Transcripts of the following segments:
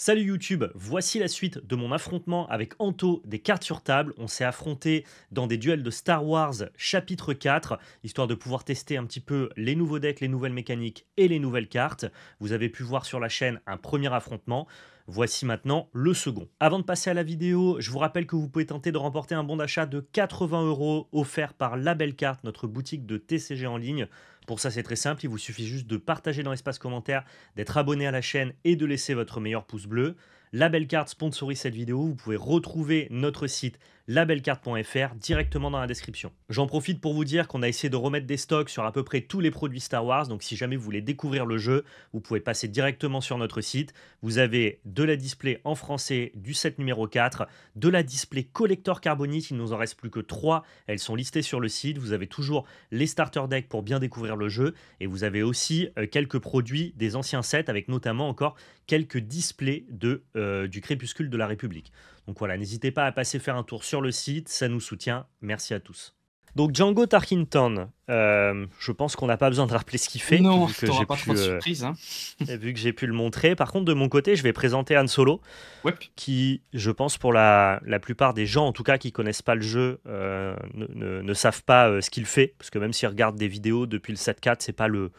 Salut YouTube, voici la suite de mon affrontement avec Anto des cartes sur table. On s'est affronté dans des duels de Star Wars chapitre 4, histoire de pouvoir tester un petit peu les nouveaux decks, les nouvelles mécaniques et les nouvelles cartes. Vous avez pu voir sur la chaîne un premier affrontement. Voici maintenant le second. Avant de passer à la vidéo, je vous rappelle que vous pouvez tenter de remporter un bon d'achat de 80 € offert par La Belle Carte, notre boutique de TCG en ligne. Pour ça, c'est très simple, il vous suffit juste de partager dans l'espace commentaire, d'être abonné à la chaîne et de laisser votre meilleur pouce bleu. La Belle Carte sponsorise cette vidéo. Vous pouvez retrouver notre site labellecarte.fr directement dans la description. J'en profite pour vous dire qu'on a essayé de remettre des stocks sur à peu près tous les produits Star Wars. Donc si jamais vous voulez découvrir le jeu, vous pouvez passer directement sur notre site. Vous avez de la display en français du set numéro 4, de la display collector carbonite. Il ne nous en reste plus que 3. Elles sont listées sur le site. Vous avez toujours les starter decks pour bien découvrir le jeu. Et vous avez aussi quelques produits des anciens sets avec notamment encore quelques displays du Crépuscule de la République. Donc voilà, n'hésitez pas à passer faire un tour sur le site, ça nous soutient. Merci à tous. Donc Django Tarkington, je pense qu'on n'a pas besoin de rappeler ce qu'il fait. Non, Vu que t'auras j'ai pas pu, trop de surprises, hein. vu que j'ai pu le montrer. Par contre, de mon côté, je vais présenter Han Solo, Ouais. qui, je pense, pour la plupart des gens, en tout cas, qui connaissent pas le jeu, ne savent pas ce qu'il fait. Parce que même s'ils regardent des vidéos depuis le 7.4, c'est pas le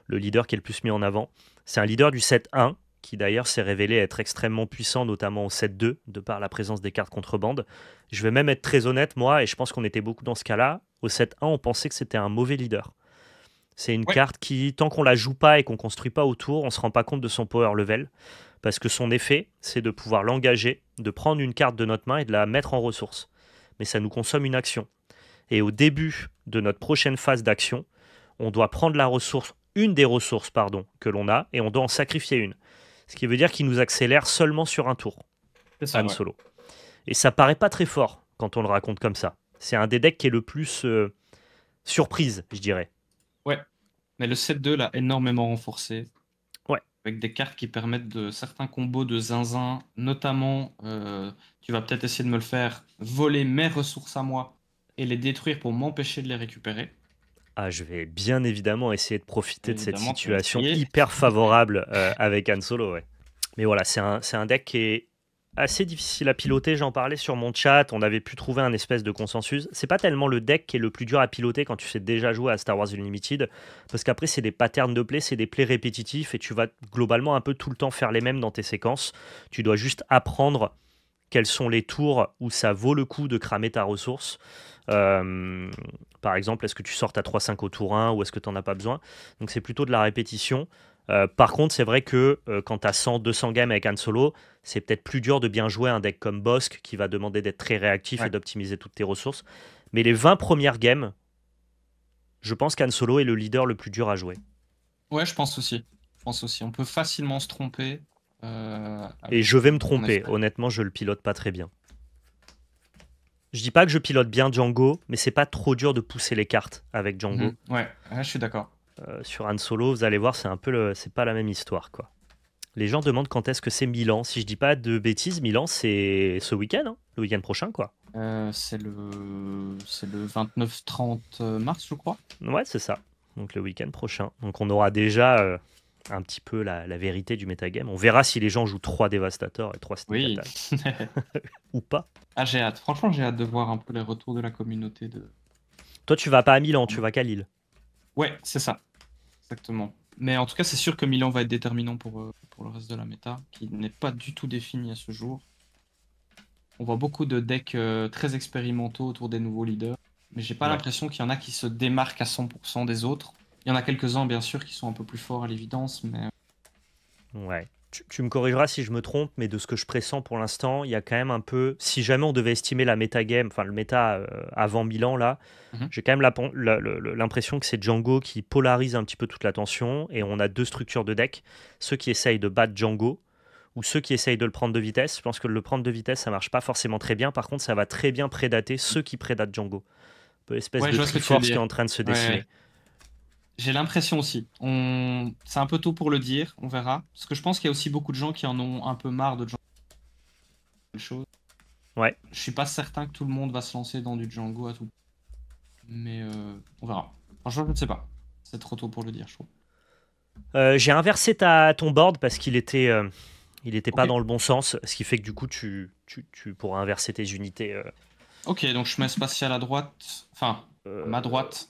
leader qui est le plus mis en avant. C'est un leader du 7.1, qui d'ailleurs s'est révélé être extrêmement puissant, notamment au 7-2, de par la présence des cartes contrebande. Je vais même être très honnête, moi, et je pense qu'on était beaucoup dans ce cas-là, au 7-1, on pensait que c'était un mauvais leader. C'est une Ouais. carte qui, tant qu'on la joue pas et qu'on construit pas autour, on se rend pas compte de son power level, parce que son effet, c'est de pouvoir l'engager, de prendre une carte de notre main et de la mettre en ressource. Mais ça nous consomme une action. Et au début de notre prochaine phase d'action, on doit prendre la ressource, une des ressources, pardon, que l'on a, et on doit en sacrifier une. Ce qui veut dire qu'il nous accélère seulement sur un tour, C'est ça, Han ouais. Solo. Et ça paraît pas très fort quand on le raconte comme ça. C'est un des decks qui est le plus surprise, je dirais. Ouais. Mais le 7-2 l'a énormément renforcé, Ouais. avec des cartes qui permettent de certains combos de zinzin, notamment, tu vas peut-être essayer de me le faire, voler mes ressources à moi et les détruire pour m'empêcher de les récupérer. Ah, je vais bien évidemment essayer de profiter de cette Évidemment, tu vas situation essayer. hyper favorable avec Han Solo, ouais. Mais voilà, c'est un deck qui est assez difficile à piloter. J'en parlais sur mon chat. On avait pu trouver un espèce de consensus. C'est pas tellement le deck qui est le plus dur à piloter quand tu sais déjà jouer à Star Wars Unlimited, parce qu'après, c'est des patterns de play, c'est des plays répétitifs et tu vas globalement un peu tout le temps faire les mêmes dans tes séquences. Tu dois juste apprendre quels sont les tours où ça vaut le coup de cramer ta ressource. Euh, Par exemple, est-ce que tu sortes à 3-5 au tour 1 ou est-ce que tu n'en as pas besoin? Donc c'est plutôt de la répétition. Par contre, c'est vrai que quand tu as 100-200 games avec Han Solo, c'est peut-être plus dur de bien jouer un deck comme Bossk qui va demander d'être très réactif et Ouais. d'optimiser toutes tes ressources. Mais les 20 premières games, je pense qu'Han Solo est le leader le plus dur à jouer. Ouais, je pense aussi. Je pense aussi. On peut facilement se tromper Et avec je vais me son tromper. effet. Honnêtement, je le pilote pas très bien. Je dis pas que je pilote bien Django, mais c'est pas trop dur de pousser les cartes avec Django. Ouais, ouais, je suis d'accord. Sur Han Solo, vous allez voir, c'est un peu c'est pas la même histoire, quoi. Les gens demandent quand est-ce que c'est Milan. Si je dis pas de bêtises, Milan c'est ce week-end, hein, le week-end prochain, quoi. C'est le 29-30 mars, je crois. Ouais, c'est ça. Donc le week-end prochain. Donc on aura déjà un petit peu la vérité du metagame. On verra si les gens jouent 3 Dévastateurs et 3 Sneak Oui. Attack ou pas. Ah, j'ai hâte. Franchement, j'ai hâte de voir un peu les retours de la communauté de. Toi, tu vas pas à Milan, tu vas qu'à Lille. Ouais, c'est ça. Exactement. Mais en tout cas, c'est sûr que Milan va être déterminant pour le reste de la méta, qui n'est pas du tout définie à ce jour. On voit beaucoup de decks très expérimentaux autour des nouveaux leaders, mais j'ai pas Ouais. l'impression qu'il y en a qui se démarquent à 100% des autres. Il y en a quelques-uns, bien sûr, qui sont un peu plus forts à l'évidence, mais Ouais. Tu me corrigeras si je me trompe, mais de ce que je pressens pour l'instant, il y a quand même un peu. Si jamais on devait estimer la metagame, enfin le méta avant Milan, là, Mhm. j'ai quand même l'impression que c'est Django qui polarise un petit peu toute l'attention et on a deux structures de deck. Ceux qui essayent de battre Django ou ceux qui essayent de le prendre de vitesse. Je pense que le prendre de vitesse, ça marche pas forcément très bien. Par contre, ça va très bien prédater ceux qui prédatent Django. Un peu espèce Ouais, de je vois ce que tu veux Triforce qui est dire. en train de se Ouais, dessiner. j'ai l'impression aussi. C'est un peu tôt pour le dire, on verra. Parce que je pense qu'il y a aussi beaucoup de gens qui en ont un peu marre de Django. Ouais. Je suis pas certain que tout le monde va se lancer dans du Django à tout. Mais on verra. Franchement, je ne sais pas. C'est trop tôt pour le dire, je trouve. J'ai inversé ton board parce qu'il était Il n'était pas Ok. dans le bon sens, ce qui fait que du coup, tu pourras inverser tes unités. Ok, donc je mets spatial à droite, enfin, à ma Euh, droite,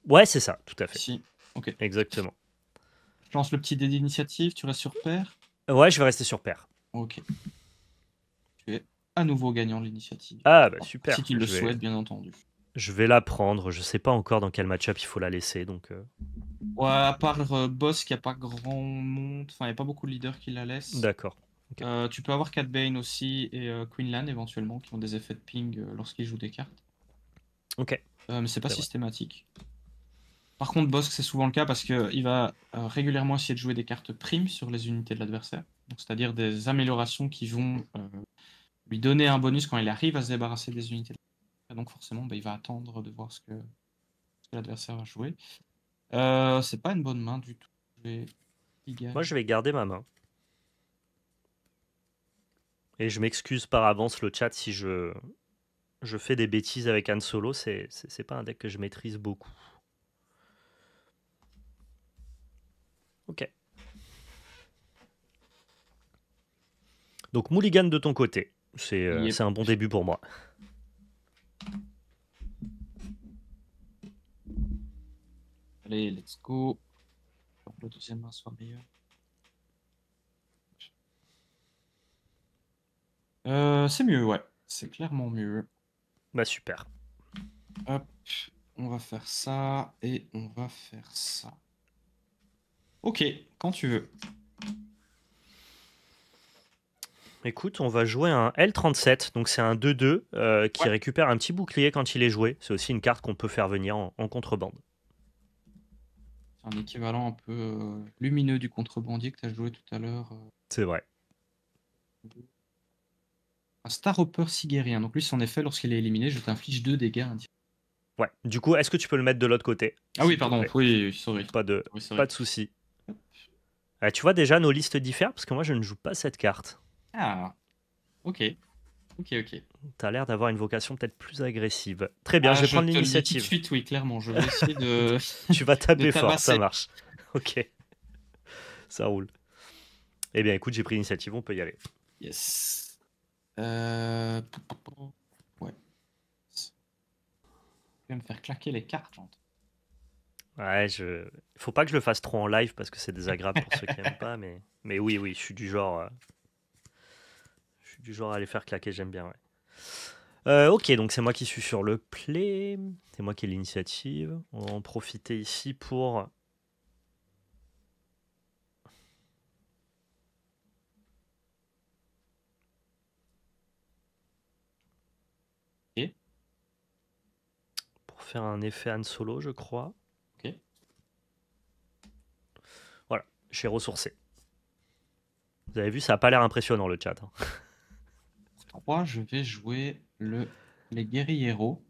Ouais, c'est ça, tout à fait. ici. Ok. Exactement. Je lance le petit dé d'initiative, tu restes sur paire. Ouais, je vais rester sur paire. Ok. Tu es à nouveau gagnant de l'initiative. Ah, bah Si super. tu le souhaites, bien entendu. Je vais la prendre. Je sais pas encore dans quel match-up il faut la laisser, donc. Ouais, à part Boss, il n'y a pas grand monde, enfin, il n'y a pas beaucoup de leaders qui la laissent. D'accord. Ok. Tu peux avoir Cat Bane aussi et Queenland éventuellement qui ont des effets de ping lorsqu'ils jouent des cartes. Ok. Mais c'est pas C'est vrai. systématique. Par contre, Bosk, c'est souvent le cas parce qu'il va régulièrement essayer de jouer des cartes primes sur les unités de l'adversaire. Donc, c'est-à-dire des améliorations qui vont lui donner un bonus quand il arrive à se débarrasser des unités de l'adversaire. Et donc forcément, bah, il va attendre de voir ce que l'adversaire va jouer. C'est pas une bonne main du tout. Moi, je vais garder ma main. Et je m'excuse par avance le chat si je fais des bêtises avec Han Solo. C'est pas un deck que je maîtrise beaucoup. Ok. Donc Mulligan de ton côté. Yep. C'est un bon début pour moi. Allez, let's go. Pour que le deuxième main soit meilleur. C'est mieux, ouais. C'est clairement mieux. Bah super. Hop, on va faire ça et on va faire ça. Ok, quand tu veux. Écoute, on va jouer un L37. Donc c'est un 2-2 qui Ouais. récupère un petit bouclier quand il est joué. C'est aussi une carte qu'on peut faire venir en contrebande. C'est un équivalent un peu lumineux du contrebandier que tu as joué tout à l'heure. C'est vrai. Un Star Hopper sigérien. Donc lui, son effet, lorsqu'il est éliminé, je t'inflige 2 dégâts indirects. Ouais. Du coup, est-ce que tu peux le mettre de l'autre côté? Ah oui, s'il te pardon. plaît Oui, sorry. Pas de, Oui, sorry. pas de souci. Tu vois déjà nos listes diffèrent parce que moi je ne joue pas cette carte. Ah, ok. Ok. T'as l'air d'avoir une vocation peut-être plus agressive. Très bien, je vais Je prendre te le dis tout de l'initiative. suite, oui, clairement. Je vais essayer de, Tu vas de taper fort, ça tabasser. marche. Ok, ça roule. Eh bien écoute, j'ai pris l'initiative, on peut y aller. Yes. Ouais. Tu vas me faire claquer les cartes, j'entends. Ouais, faut pas que je le fasse trop en live parce que c'est désagréable pour ceux qui aiment pas, mais oui, je suis du genre, à les faire claquer, j'aime bien, ouais. Ok, donc c'est moi qui suis sur le play, c'est moi qui ai l'initiative. On va en profiter ici pour... Ok. pour faire un effet Han Solo, je crois. Ok. Voilà, j'ai ressourcé. Vous avez vu, ça n'a pas l'air impressionnant le chat. 3, je vais jouer les guerrieros.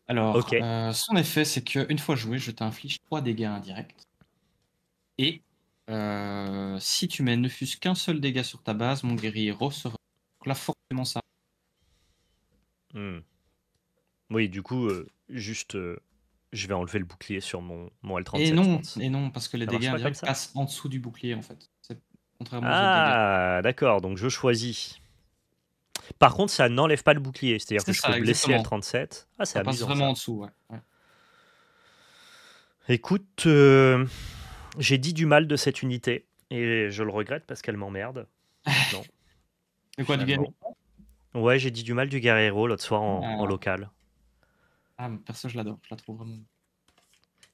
Alors, Ok. son effet, c'est qu'une fois joué, je t'inflige 3 dégâts indirects. Et si tu mets ne fût-ce qu'un seul dégât sur ta base, mon guerriero sera. Donc là, forcément, ça. Hmm. Oui, du coup, juste, je vais enlever le bouclier sur mon L37, je pense. Et non, parce que les Ça dégâts marche pas comme indirects ça? passent en dessous du bouclier, en fait. Contrairement aux autres dégâts. Ah, d'accord, donc je choisis. Par contre, ça n'enlève pas le bouclier, c'est-à-dire C'est que je peux ça, blesser exactement. L37. Ah, c'est Ça passe amusant vraiment en ça. dessous, ouais. Écoute, j'ai dit du mal de cette unité, et je le regrette parce qu'elle m'emmerde. Non, C'est quoi, du guerrier? finalement. Ouais, j'ai dit du mal du Guerrero l'autre soir en local. Ah, perso, je l'adore. Je la trouve vraiment.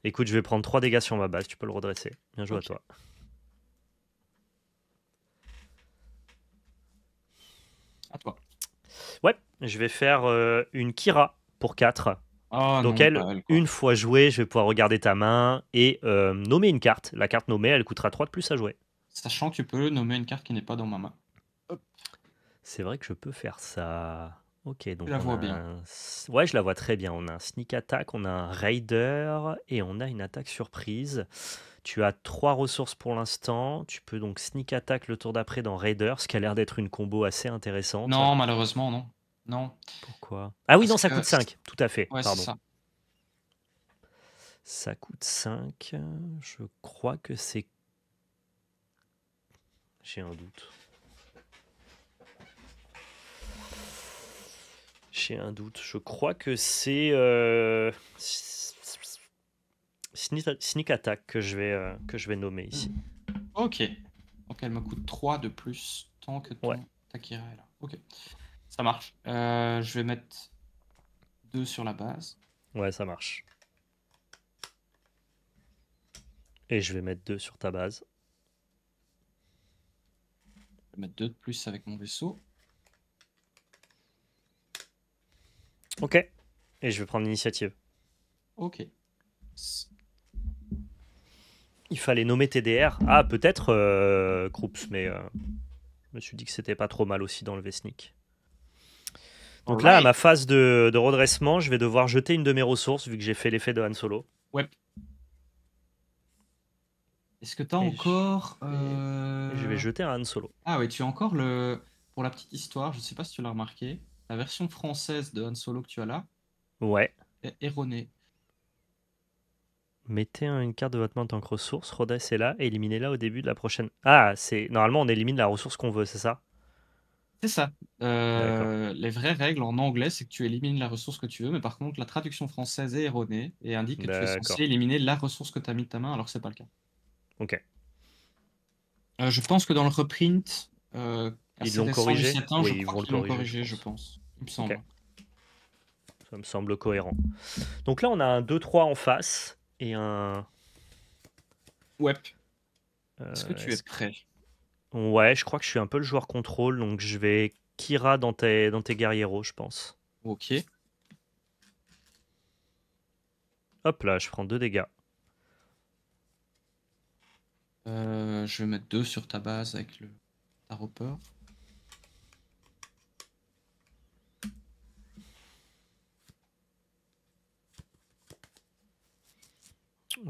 Écoute, je vais prendre 3 dégâts sur ma base, tu peux le redresser. Bien joué Ok. à toi. À toi. Ouais, je vais faire une Kira pour 4. Oh Donc non, elle, pas elle, quoi. une fois jouée, je vais pouvoir regarder ta main et nommer une carte. La carte nommée, elle coûtera 3 de plus à jouer. Sachant que tu peux nommer une carte qui n'est pas dans ma main. C'est vrai que je peux faire ça. Ok, donc la on vois a bien. Ouais, je la vois très bien. On a un sneak attack, on a un raider et on a une attaque surprise. Tu as 3 ressources pour l'instant. Tu peux donc sneak attack le tour d'après dans raider, ce qui a l'air d'être une combo assez intéressante. Non, malheureusement, non. Non. Pourquoi? Ah oui, Parce non, ça que. coûte 5. Tout à fait, Ouais, c'est pardon. ça. Ça coûte 5. Je crois que c'est... J'ai un doute. J'ai un doute. Je crois que c'est Sneak Attack que je vais nommer ici. Ok. Donc elle me coûte 3 de plus tant que Ouais. ton Takira est là. Ok. Ça marche. Je vais mettre 2 sur la base. Ouais, ça marche. Et je vais mettre 2 sur ta base. Je vais mettre 2 de plus avec mon vaisseau. Ok. Et je vais prendre l'initiative. Ok. Il fallait nommer TDR. Ah, peut-être Krups, mais je me suis dit que c'était pas trop mal aussi d'enlever Sneak. Donc là, à ma phase de redressement, je vais devoir jeter une de mes ressources vu que j'ai fait l'effet de Han Solo. Ouais. Est-ce que tu as Et encore... Je vais jeter un Han Solo. Ah oui, tu as encore le... Pour la petite histoire, je sais pas si tu l'as remarqué, la version française de Han Solo que tu as là Ouais. est erronée. Mettez une carte de votre main en tant que ressource, redressez-la et éliminez-la au début de la prochaine. Ah, c'est normalement on élimine la ressource qu'on veut, c'est ça? C'est ça. D'accord. Les vraies règles en anglais, c'est que tu élimines la ressource que tu veux, mais par contre, la traduction française est erronée et indique que tu es D'accord. censé éliminer la ressource que tu as mis de ta main, alors que c'est pas le cas. Ok. Je pense que dans le reprint Ils assez l'ont récent du corrigé? 7.1, Oui, je ils crois vont le qu'ils l'ont corriger, corrigé, je pense. pense. Il me Ok. semble. Ça me semble cohérent. Donc là, on a un 2-3 en face et un. Ouais. Est-ce que tu es Est-ce prêt? Ouais, je crois que je suis un peu le joueur contrôle, donc je vais Kira dans tes guerrieros, je pense. Ok. Hop là, je prends 2 dégâts. Je vais mettre 2 sur ta base avec le Taropeur.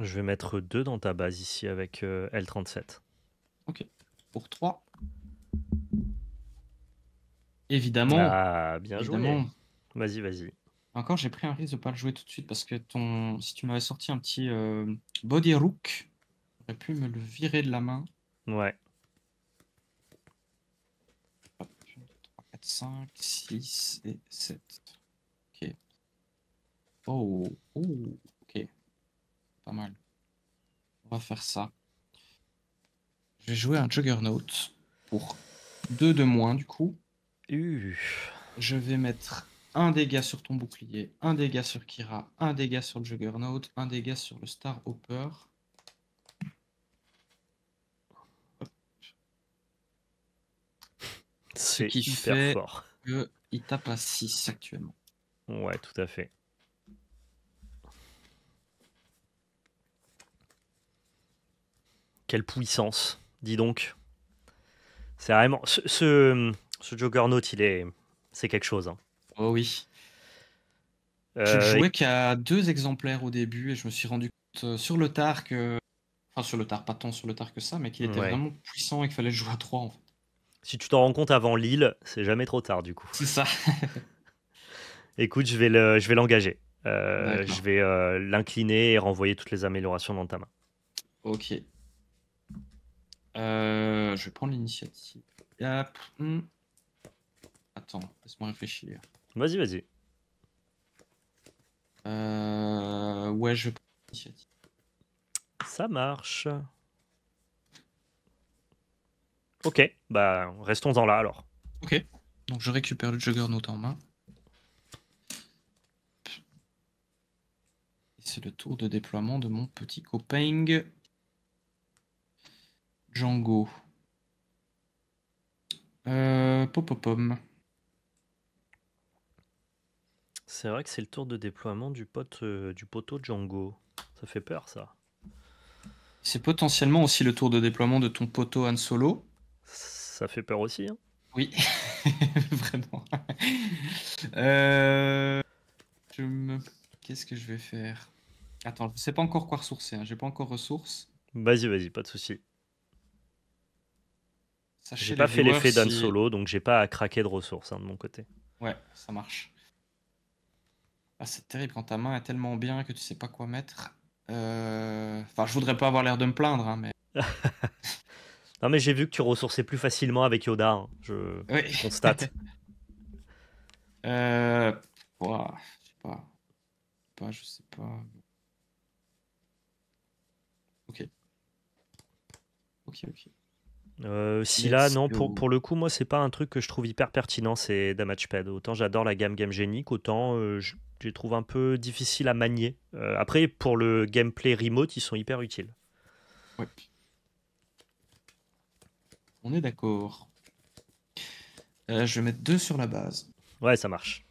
Je vais mettre 2 dans ta base ici avec L37. Ok. Pour 3. Évidemment. Ah, bien joué. Évidemment. Vas-y, vas-y. Encore, j'ai pris un risque de pas le jouer tout de suite parce que si tu m'avais sorti un petit Body Rook, j'aurais pu me le virer de la main. Ouais. Hop, 1, 2, 3, 4, 5, 6 et 7. Ok. Oh, oh, ok. Pas mal. On va faire ça. Je vais jouer un Juggernaut pour 2 de moins du coup. Je vais mettre un dégât sur ton bouclier, un dégât sur Kira, un dégât sur le Juggernaut, un dégât sur le Star Hopper. Ce C'est qui hyper fait fort. qu'il tape à 6 actuellement. Ouais, tout à fait. Quelle puissance, dis donc. C'est vraiment. Ce Juggernaut, c'est quelque chose. Hein. Oh oui. Je Et- jouais qu'à 2 exemplaires au début et je me suis rendu compte sur le tard que. Enfin, sur le tard, pas tant sur le tard que ça, mais qu'il était Ouais. vraiment puissant et qu'il fallait le jouer à 3 en fait. Si tu t'en rends compte avant Lille, c'est jamais trop tard du coup. C'est ça. Écoute, je vais l'engager. D'accord. Je vais l'incliner et renvoyer toutes les améliorations dans ta main. Ok. Je vais prendre l'initiative. Hop. Attends, laisse-moi réfléchir. Vas-y, vas-y. Ouais, je vais prendre l'initiative. Ça marche. Ok, bah restons-en là alors. Ok. Donc je récupère le Juggernaut en main. C'est le tour de déploiement de mon petit copain Django. Popopom. C'est vrai que c'est le tour de déploiement du poteau Django. Ça fait peur ça. C'est potentiellement aussi le tour de déploiement de ton poteau Han Solo. Ça fait peur aussi. Hein. Oui, vraiment. Qu'est-ce que je vais faire? Attends, je ne sais pas encore quoi ressourcer. Hein. J'ai pas encore ressources. Vas-y, vas-y, pas de souci. J'ai Sachez pas les fait viewers l'effet d'Han si... Solo, donc j'ai pas à craquer de ressources hein, de mon côté. Ouais, ça marche. Ah, c'est terrible quand ta main est tellement bien que tu sais pas quoi mettre. Enfin, je voudrais pas avoir l'air de me plaindre, hein, mais... Non, mais j'ai vu que tu ressourçais plus facilement avec Yoda, hein, Oui. je constate. Ouah, je sais pas. Je sais pas. Ok. Ok, ok. Si là, Let's non, go. pour le coup, moi, c'est pas un truc que je trouve hyper pertinent, c'est DamagePad. Autant j'adore la gamme Game Genic, autant je les trouve un peu difficiles à manier. Après, pour le gameplay remote, ils sont hyper utiles. Ouais. On est d'accord. Je vais mettre 2 sur la base. Ouais, ça marche.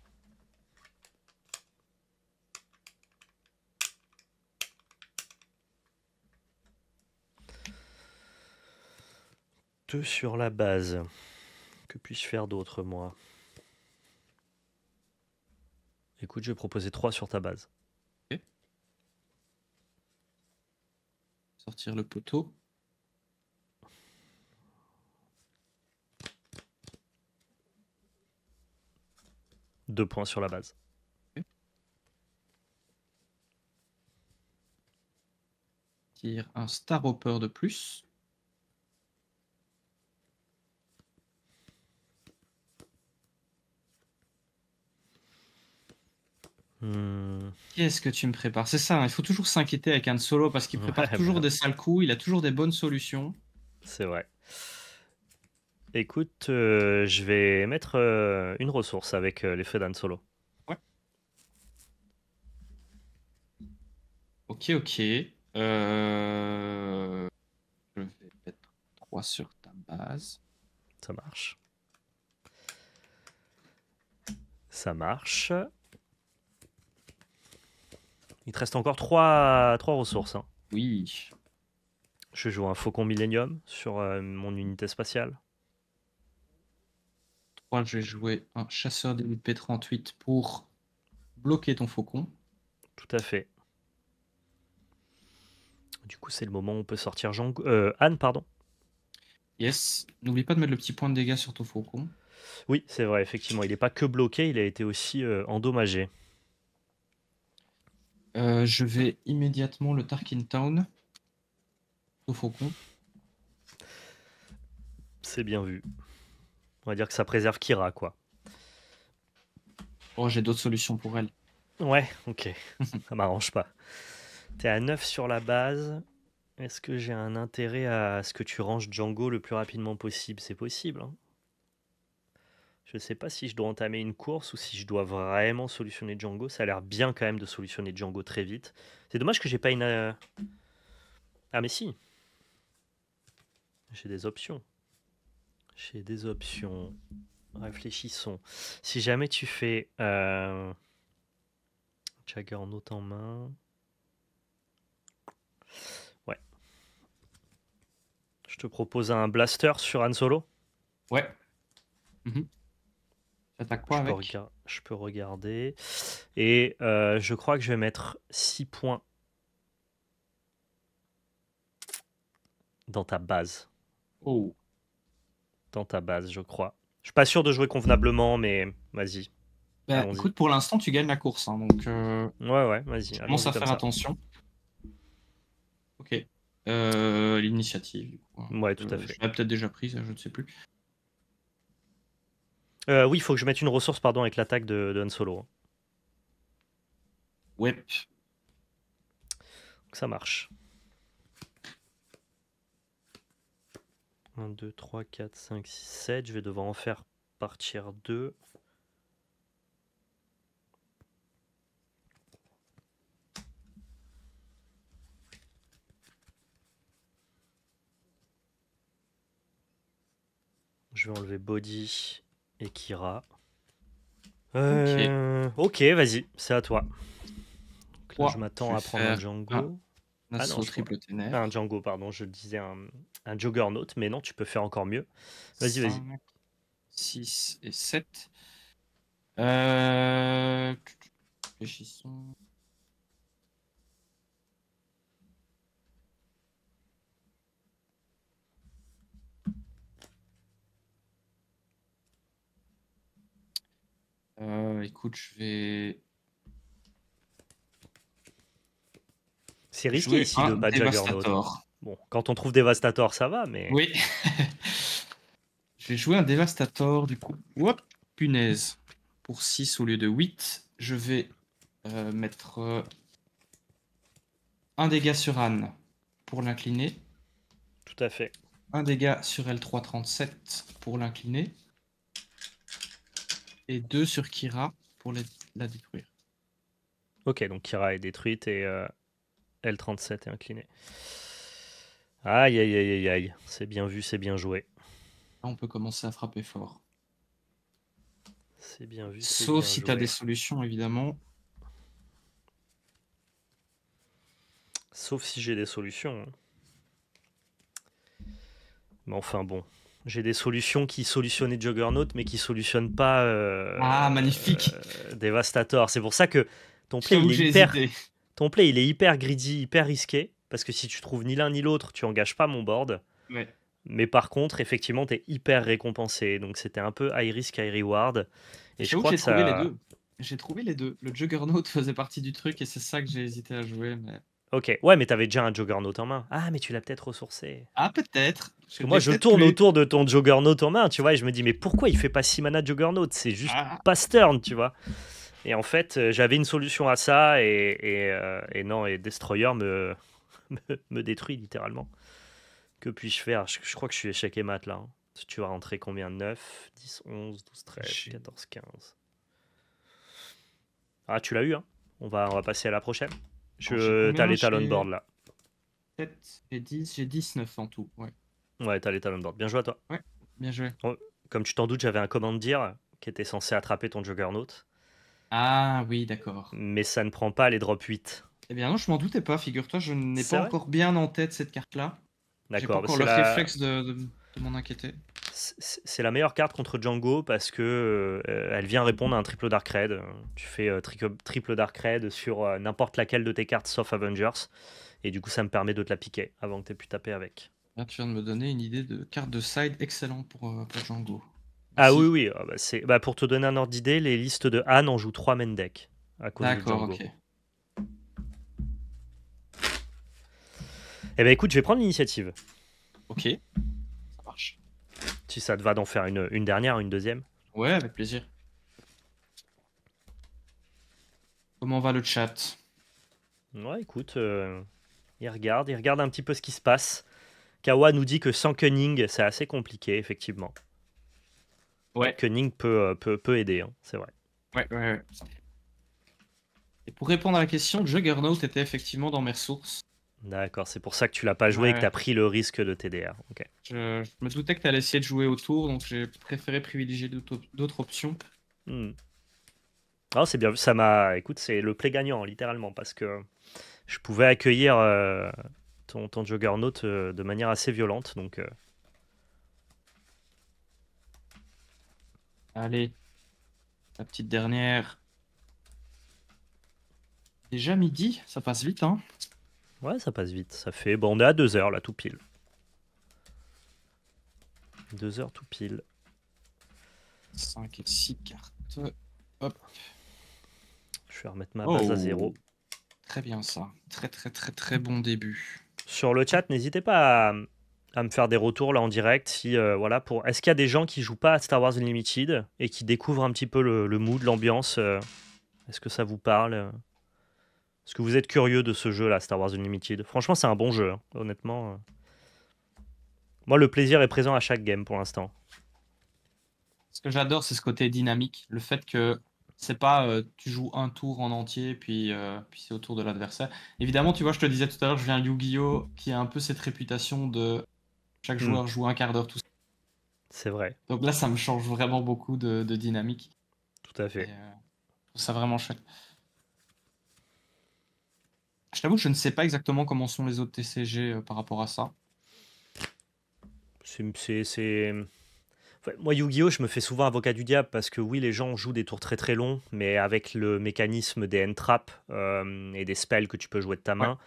Deux sur la base. Que puis-je faire d'autre, moi? Écoute, je vais proposer 3 sur ta base. Ok. Sortir le poteau. Deux points sur la base. Tire un Star Hopper de plus. Qu'est-ce que tu me prépares? C'est ça, hein, il faut toujours s'inquiéter avec Han Solo parce qu'il prépare Ouais, toujours bah, des sales coups, il a toujours des bonnes solutions. c'est vrai. Écoute, je vais mettre une ressource avec l'effet d'Han Solo. Ouais. Ok, ok. Je vais mettre 3 sur ta base. Ça marche. Ça marche. Il te reste encore 3 ressources, hein. Oui. Je joue un Faucon Millennium sur mon unité spatiale. 3, je vais jouer un chasseur d'élite P38 pour bloquer ton faucon. Tout à fait. Du coup, c'est le moment où on peut sortir Anne, pardon. Yes. N'oublie pas de mettre le petit point de dégâts sur ton faucon. Oui, c'est vrai, effectivement. Il n'est pas que bloqué, il a été aussi endommagé. Je vais immédiatement le Tarkin Town au faucon. C'est bien vu. On va dire que ça préserve Kira, quoi. Oh, j'ai d'autres solutions pour elle. Ouais, ok. Ça m'arrange pas. T'es à 9 sur la base. Est-ce que j'ai un intérêt à ce que tu ranges Django le plus rapidement possible? C'est possible, hein. Je sais pas si je dois entamer une course ou si je dois vraiment solutionner Django. Ça a l'air bien quand même de solutionner Django très vite. C'est dommage que j'ai pas une... Ah mais si. J'ai des options. J'ai des options. Réfléchissons. Si jamais tu fais Juggernaut en main... Ouais. Je te propose un blaster sur Han Solo. Ouais. J'attaque quoi avec? Je peux regarder. Et je crois que je vais mettre 6 points dans ta base. Oh. Dans ta base, je crois. Je suis pas sûr de jouer convenablement, mais vas-y. Bah, Allons-y. écoute, pour l'instant, tu gagnes la course. Hein, donc, Ouais, vas-y. tu commences à Allons-y comme faire ça. attention. Ok. L'initiative, du coup. Hein. Ouais, tout à fait. Je l'ai peut-être déjà prise, je ne sais plus. Oui, il faut que je mette une ressource, pardon, avec l'attaque de Han Solo. Ouais. Donc ça marche. 1, 2, 3, 4, 5, 6, 7. Je vais devoir en faire partir 2. Je vais enlever Body et Kira. Ok, vas-y, c'est à toi. Donc là, je m'attends à prendre un Django. Un assaut triple ténèbres. Un Django, pardon, je disais un Juggernaut, mais non, tu peux faire encore mieux. Vas-y, vas-y. 6 et 7. Réfléchissons. Écoute, je vais. C'est risqué ici de pas Juggernaut. Bon, quand on trouve Devastator, ça va, mais... Oui. Je vais jouer un Devastator, du coup. Hop, punaise. Pour 6 au lieu de 8, je vais mettre un dégât sur Anne pour l'incliner. Tout à fait. Un dégât sur L337 pour l'incliner. Et 2 sur Kira pour la détruire. Ok, donc Kira est détruite et L37 est incliné. Aïe, aïe, aïe, aïe, aïe. C'est bien vu, c'est bien joué. Là, on peut commencer à frapper fort. C'est bien vu, c'est Sauf bien si joué. tu as des solutions, évidemment. Sauf si j'ai des solutions. Mais enfin bon, j'ai des solutions qui solutionnaient Juggernaut, mais qui solutionnent pas Ah, magnifique. Devastator. C'est pour ça que ton play, J'avoue il que est j'ai hyper, hésité. ton play, il est hyper greedy, hyper risqué. Parce que si tu trouves ni l'un ni l'autre, tu engages pas mon board. Ouais. Mais par contre, effectivement, tu es hyper récompensé. Donc c'était un peu high risk, high reward. Et je J'avoue que crois j'ai que trouvé les ça. deux. J'ai trouvé les deux. Le Juggernaut faisait partie du truc et c'est ça que j'ai hésité à jouer. Mais... Ok, ouais, mais t'avais déjà un Juggernaut en main. Ah, mais tu l'as peut-être ressourcé. Ah, peut-être. Parce que moi, je tourne autour de ton Juggernaut en main, tu vois, et je me dis, mais pourquoi il fait pas 6 mana Juggernaut? C'est juste pas stern, tu vois. Et en fait, j'avais une solution à ça, et non, et Destroyer me détruit littéralement. Que puis-je faire? Je crois que je suis échec et mat là. Hein. Tu vas rentrer combien? 9, 10, 11, 12, 13, 14, 15. Ah, tu l'as eu, hein. On va passer à la prochaine. T'as les talon board là. 7, j'ai 10, j'ai 19 en tout. Ouais, ouais t'as les talon board. Bien joué à toi. Ouais, bien joué. Comme tu t'en doutes, j'avais un commandeer qui était censé attraper ton Juggernaut. Ah oui, d'accord. Mais ça ne prend pas les drop 8. Eh bien non, je m'en doutais pas, figure-toi, je n'ai pas encore bien en tête cette carte-là. J'ai pas D'accord. encore le réflexe de m'en inquiéter. C'est la meilleure carte contre Django parce que elle vient répondre à un triple Dark Red. Tu fais triple Dark Red sur n'importe laquelle de tes cartes sauf Avengers. Et du coup, ça me permet de te la piquer avant que tu aies pu taper avec. Là, tu viens de me donner une idée de carte de side excellente pour Django. Merci. Ah oui, pour te donner un ordre d'idée, les listes de Han en jouent 3 main deck à cause de Django. Ok. Eh ben écoute, je vais prendre l'initiative. Ok, ça marche. Si ça te va d'en faire une dernière, une deuxième. Ouais, avec plaisir. Comment va le chat? Ouais, écoute, il regarde un petit peu ce qui se passe. Kawa nous dit que sans Cunning, c'est assez compliqué, effectivement. Ouais. Cunning peut aider, hein, c'est vrai. Ouais. Et pour répondre à la question, Juggernaut était effectivement dans mes ressources. D'accord, c'est pour ça que tu l'as pas joué et que tu as pris le risque de TDR. Okay. Je me doutais que tu allais essayer de jouer autour, donc j'ai préféré privilégier d'autres options. Oh, c'est bien vu, ça m'a... Écoute, c'est le play gagnant, littéralement, parce que je pouvais accueillir ton Juggernaut de manière assez violente, donc... Allez, la petite dernière. Déjà midi, ça passe vite, hein? Ouais, ça passe vite. Ça fait... Bon, on est à 2 heures, là, tout pile. 2 heures, tout pile. 5 et 6 cartes. Hop. Je vais remettre ma base à 0. Très bien, ça. Très bon début. Sur le chat, n'hésitez pas à me faire des retours là en direct. Si, voilà, est-ce qu'il y a des gens qui jouent pas à Star Wars Unlimited et qui découvrent un petit peu le mood, l'ambiance Est-ce que ça vous parle Est-ce que vous êtes curieux de ce jeu-là, Star Wars Unlimited? Franchement, c'est un bon jeu, hein, honnêtement. Moi, le plaisir est présent à chaque game pour l'instant. Ce que j'adore, c'est ce côté dynamique. Le fait que c'est pas tu joues un tour en entier, puis c'est au tour de l'adversaire. Évidemment, tu vois, je te disais tout à l'heure, je viens Yu-Gi-Oh! Qui a un peu cette réputation de chaque joueur joue un quart d'heure tout seul. C'est vrai. Donc là, ça me change vraiment beaucoup de dynamique. Tout à fait. Et, je trouve ça vraiment chouette. Je t'avoue que je ne sais pas exactement comment sont les autres TCG par rapport à ça. Moi, Yu-Gi-Oh, je me fais souvent avocat du diable parce que oui, les gens jouent des tours très très longs, mais avec le mécanisme des end-traps et des spells que tu peux jouer de ta main,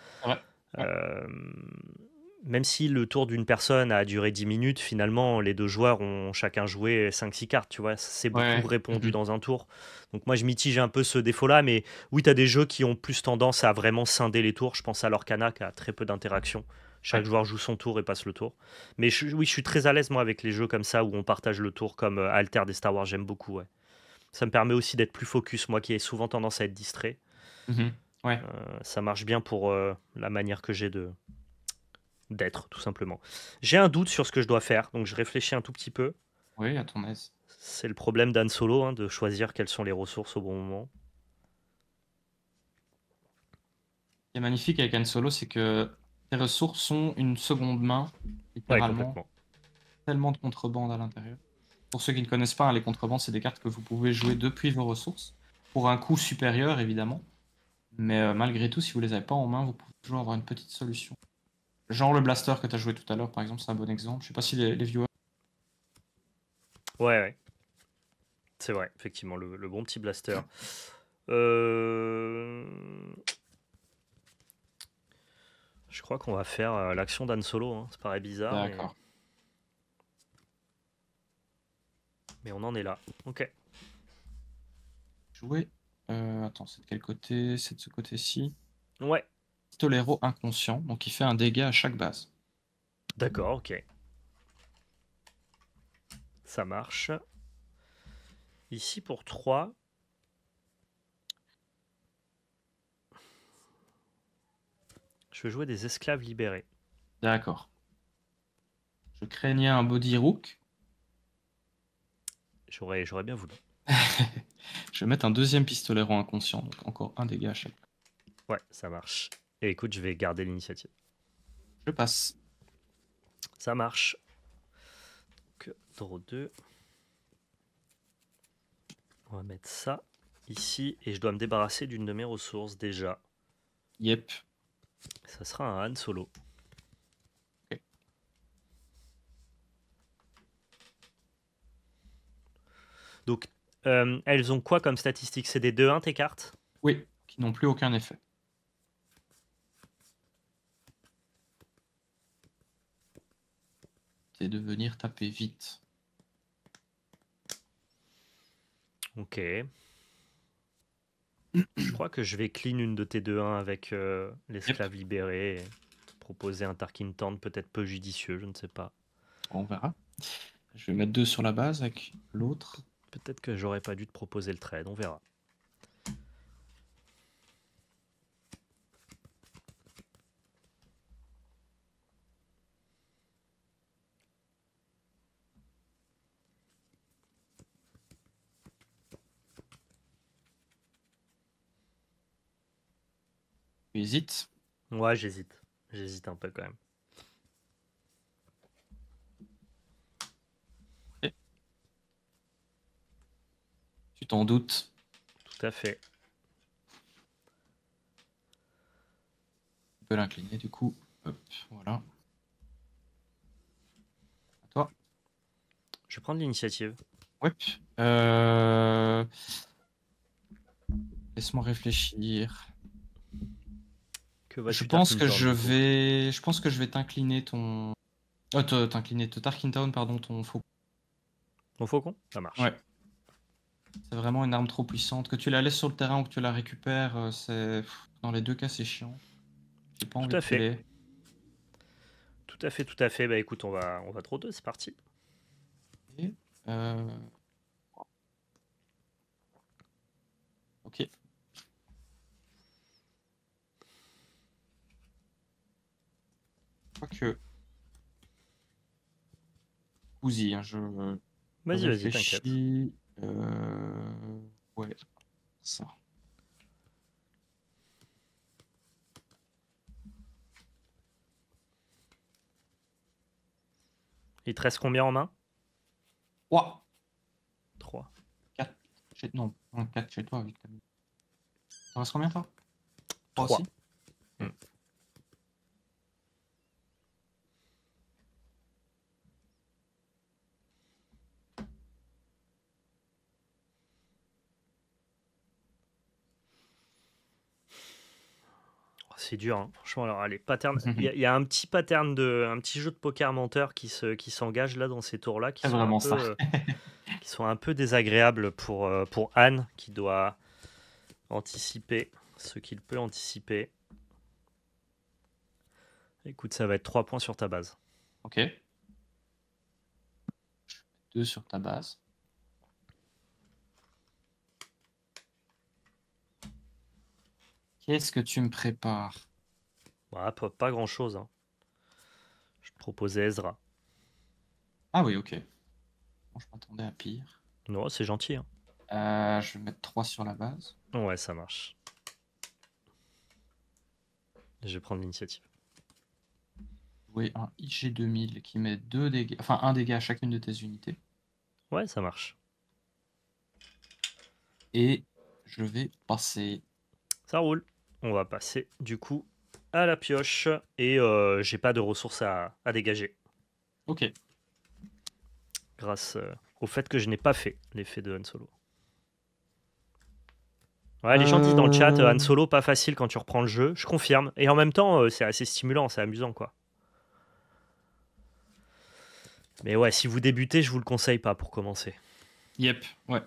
même si le tour d'une personne a duré 10 minutes, finalement, les deux joueurs ont chacun joué 5-6 cartes, tu vois, c'est beaucoup répondu dans un tour. Donc moi, je mitige un peu ce défaut-là, mais oui, tu as des jeux qui ont plus tendance à vraiment scinder les tours. Je pense à l'Orcana qui a très peu d'interactions. Chaque joueur joue son tour et passe le tour. Mais oui, je suis très à l'aise, moi, avec les jeux comme ça où on partage le tour, comme Alter des Star Wars, j'aime beaucoup, ouais. Ça me permet aussi d'être plus focus, moi qui ai souvent tendance à être distrait. Ouais. Ça marche bien pour la manière que j'ai d'être, tout simplement. J'ai un doute sur ce que je dois faire, donc je réfléchis un tout petit peu. Oui, à ton aise. C'est le problème d'Han Solo, hein, de choisir quelles sont les ressources au bon moment. Ce qui est magnifique avec Han Solo, c'est que tes ressources sont une seconde main, Ouais, littéralement. complètement. Tellement de contrebande à l'intérieur. Pour ceux qui ne connaissent pas, hein, les contrebandes, c'est des cartes que vous pouvez jouer depuis vos ressources, pour un coût supérieur, évidemment. Mais malgré tout, si vous les avez pas en main, vous pouvez toujours avoir une petite solution. Genre le blaster que tu as joué tout à l'heure, par exemple, c'est un bon exemple. Je sais pas si les viewers... Ouais, ouais. C'est vrai, effectivement, le bon petit blaster. Je crois qu'on va faire l'action d'Han Solo. Hein. Ça paraît bizarre, D'accord. mais on en est là. Ok. Jouer. Attends, c'est de quel côté? C'est de ce côté-ci. Ouais. Pistolero inconscient, donc il fait un dégât à chaque base. D'accord, ok. Ça marche. Ici pour 3. Je vais jouer des esclaves libérés. D'accord. Je craignais un body rook. J'aurais bien voulu. Je vais mettre un deuxième pistolero inconscient, donc encore un dégât à chaque base. Ouais, ça marche. Et écoute, je vais garder l'initiative. Je passe. Ça marche. Donc, draw 2. On va mettre ça ici. Et je dois me débarrasser d'une de mes ressources déjà. Yep. Ça sera un Han Solo. Ok. Donc, elles ont quoi comme statistiques? C'est des 2-1 tes cartes? Oui, qui n'ont plus aucun effet. C'est de venir taper vite. Ok. Je crois que je vais clean une de tes 2-1 avec l'esclave libéré. Et proposer un Tarkin Taunt peut-être peu judicieux, je ne sais pas. On verra. Je vais mettre 2 sur la base avec l'autre. Peut-être que j'aurais pas dû te proposer le trade, on verra. Tu hésites. Ouais, j'hésite. J'hésite un peu quand même. Okay. Tu t'en doutes. Tout à fait. Tu peux l'incliner du coup. Hop, voilà. À toi. Je vais prendre l'initiative. Ouais. Laisse-moi réfléchir. Je pense que je vais t'incliner ton... t'incliner ton Tarkin Town, pardon, ton faucon. Mon faucon? Ça marche. Ouais. C'est vraiment une arme trop puissante. Que tu la laisses sur le terrain ou que tu la récupères, c'est... Dans les deux cas, c'est chiant. J'ai pas envie de filer. Tout à fait, tout à fait. Bah écoute, on va trop 2, c'est parti. Et, ok. Je crois que... Ouzi, hein, je... Vas-y, t'inquiète. Ouais, ça. Il te reste combien en main? 3. 3. 4. Non, 4 chez toi. Ça reste combien, toi? 3 aussi. C'est dur, hein. Franchement. Alors, allez, pattern. Il y a un petit pattern un petit jeu de poker menteur qui s'engage là dans ces tours-là, qui sont un peu désagréables pour Anne, qui doit anticiper ce qu'il peut anticiper. Écoute, ça va être 3 points sur ta base. Ok. 2 sur ta base. Qu'est-ce que tu me prépares? Voilà, pas grand-chose. Hein. Je te proposais Ezra. Ah oui, ok. Bon, je m'attendais à pire. Non, c'est gentil. Hein. Je vais mettre 3 sur la base. Ouais, ça marche. Je vais prendre l'initiative. Jouer un IG 2000 qui met 2 dégâts, enfin 1 dégât à chacune de tes unités. Ouais, ça marche. Et je vais passer. Ça roule. On va passer du coup à la pioche. Et j'ai pas de ressources à dégager. Ok. Grâce au fait que je n'ai pas fait l'effet de Han Solo. Ouais, les gens disent dans le chat, Han Solo, pas facile quand tu reprends le jeu. Je confirme. Et en même temps, c'est assez stimulant, c'est amusant, quoi. Mais ouais, si vous débutez, je vous le conseille pas pour commencer. Yep, ouais.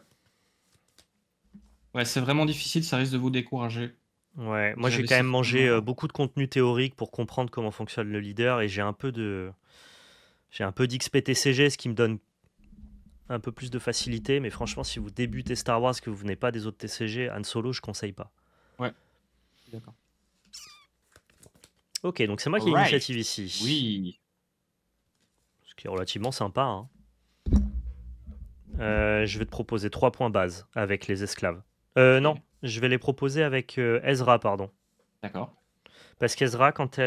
Ouais, c'est vraiment difficile, ça risque de vous décourager. Ouais, moi Vous j'ai avez quand même mangé certainement- beaucoup de contenu théorique pour comprendre comment fonctionne le leader et j'ai un peu d'XPTCG, ce qui me donne un peu plus de facilité. Mais franchement, si vous débutez Star Wars, que vous venez pas des autres TCG, Han Solo, je conseille pas. Ouais, d'accord. Ok, donc c'est moi qui ai Alright. l'initiative ici. Oui. Ce qui est relativement sympa. Hein. Je vais te proposer 3 points base avec les esclaves. Non, Ok. je vais les proposer avec Ezra, pardon. D'accord. Parce qu'Ezra, quand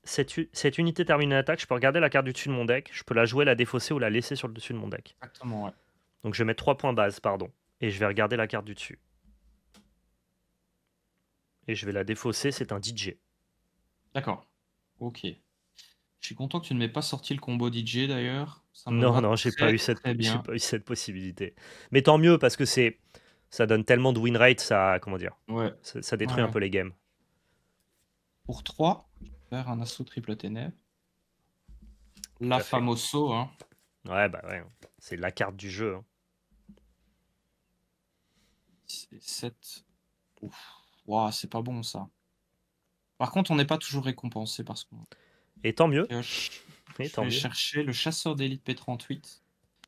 cette unité termine une attaque, je peux regarder la carte du dessus de mon deck, je peux la jouer, la défausser ou la laisser sur le dessus de mon deck. Exactement, ouais. Donc je vais mettre 3 points base, pardon. Et je vais regarder la carte du dessus. Et je vais la défausser, c'est un DJ. D'accord. Ok. Je suis content que tu ne m'aies pas sorti le combo DJ d'ailleurs. Ça me Non, va non, très très j'ai bien. pas eu cette possibilité. Mais tant mieux, parce que ça donne tellement de win rate, ça, comment dire, Ouais. ça détruit un Ouais. peu les games. Pour 3, je vais faire un assaut triple ténèbres. Tout La à fait. famoso, hein. Ouais, bah ouais, c'est la carte du jeu. Hein. 7. Ouf. Ouah, c'est pas bon ça. Par contre, on n'est pas toujours récompensé parce qu'on Et tant mieux, pioche. et Je tant vais mieux. chercher le chasseur d'élite P38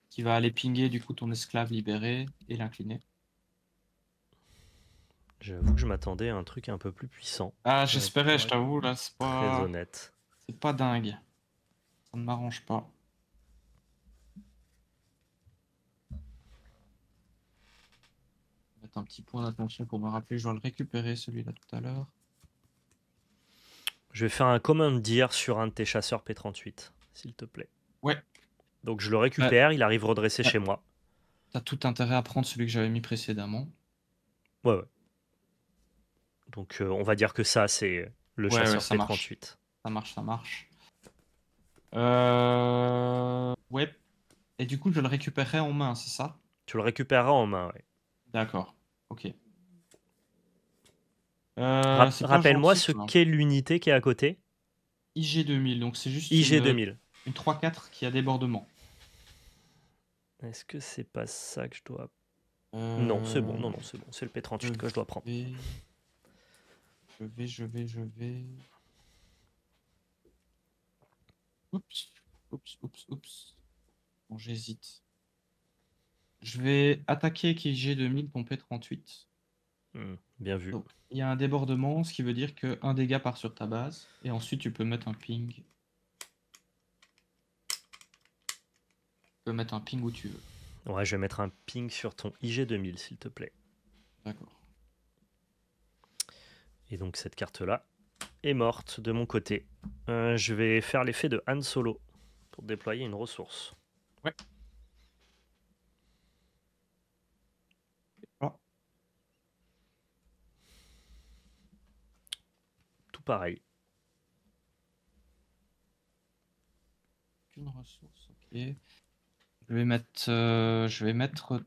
qui va aller pinguer du coup ton esclave libéré et l'incliner. J'avoue que je m'attendais à un truc un peu plus puissant. Ah, j'espérais, Pour je être t'avoue, là, très honnête. c'est pas dingue. Ça ne m'arrange pas. Je vais mettre un petit point d'attention pour me rappeler, je dois le récupérer celui-là tout à l'heure. Je vais faire un command dire sur un de tes chasseurs P38, s'il te plaît. Ouais, Donc je le récupère, il arrive redressé ouais. chez moi. T'as tout intérêt à prendre celui que j'avais mis précédemment. Ouais, ouais. Donc on va dire que ça, c'est le Ouais, chasseur ça marche. P38. Ça marche. Ouais. Et du coup, je le récupérerai en main, c'est ça? Tu le récupéreras en main, ouais. D'accord. Ok. C'est pas Rappelle-moi gentil, ce ça. qu'est l'unité qui est à côté. IG 2000, donc c'est juste IG 2000. une 3-4 qui a débordement. Est-ce que c'est pas ça que je dois... Non, c'est bon, Euh, non, c'est bon. C'est le je P38 que je dois prendre. vais... Je vais... Oups, oups. Bon, j'hésite. Je vais attaquer avec IG 2000 ton P38. Bien vu. Donc, il y a un débordement, ce qui veut dire que un dégât part sur ta base. Et ensuite, tu peux mettre un ping. Tu peux mettre un ping où tu veux. Ouais, je vais mettre un ping sur ton IG 2000, s'il te plaît. D'accord. Et donc cette carte-là est morte de mon côté. Je vais faire l'effet de Han Solo pour déployer une ressource. Ouais. Ah, Tout pareil. une ressource, ok. Je vais mettre... Je vais mettre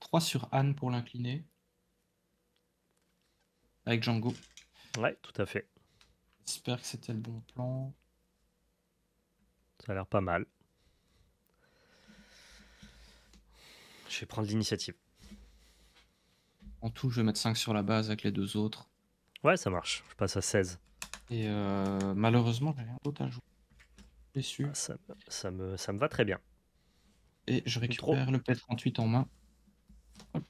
3 sur Anne pour l'incliner. Avec Django. Ouais, tout à fait. J'espère que c'était le bon plan. Ça a l'air pas mal. Je vais prendre l'initiative. En tout, je vais mettre 5 sur la base avec les 2 autres. Ouais, ça marche. Je passe à 16. Et malheureusement, j'ai rien d'autre à jouer. Déçu. Ah, ça me va très bien. Et je Trop. récupère le P38 en main. Hop.